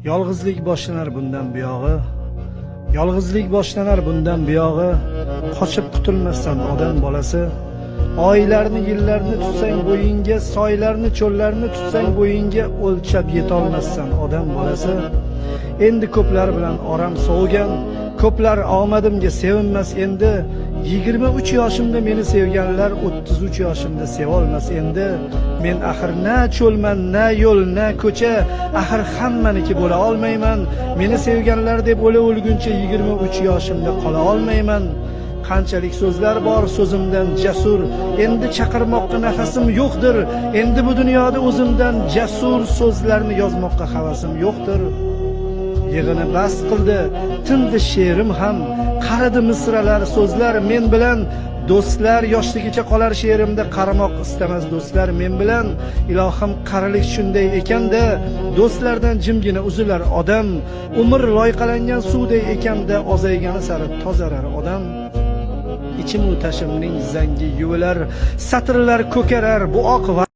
Yolg'izlik boshlanar bundan buyog'i. Yolg'izlik boshlanar bundan buyog'i. Qochib qutulmassan odam bolasi. Oylarni, yillarni tutsang bo'yingga, soylarni, cho'llarni tutsang bo'yingga, o'lchab yetolmassan odam bolasi. Endi ko'plar bilan oram sovigan, ko'plar omadimga sevinmas endi. 23 yoshimda meni sevganlar 33 yoshimda sevolmas endi. Men axir na cho'lman, na yo'l, na ko'cha, axir hammaniki bo'la olmayman. Meni sevganlar deb o'lguncha 23 yoshimda qola olmayman. Qanchalik so'zlar bor so'zimdan jasur, endi chaqirmoqqa nafasim yo'qdir. Endi bu dunyoda o'zimdan jasur so'zlarni yozmoqqa havasim yo'qdir. Yig'ini bas qildi, tindi she'rim ham, qaridi misralar so'zlar men bilan. Do'stlar yoshligicha qolar she'rimda, qaramoq istamas do'stlar men bilan. Ilohim qarilik shunday ekanda, do'stlardan jimgina uzilar odam. Umr loyqalangan suvday ekanda, ozaygani sari tozarar odam. Ichim u tashimning zangi yuvilar, satrlar ko'karar bu oq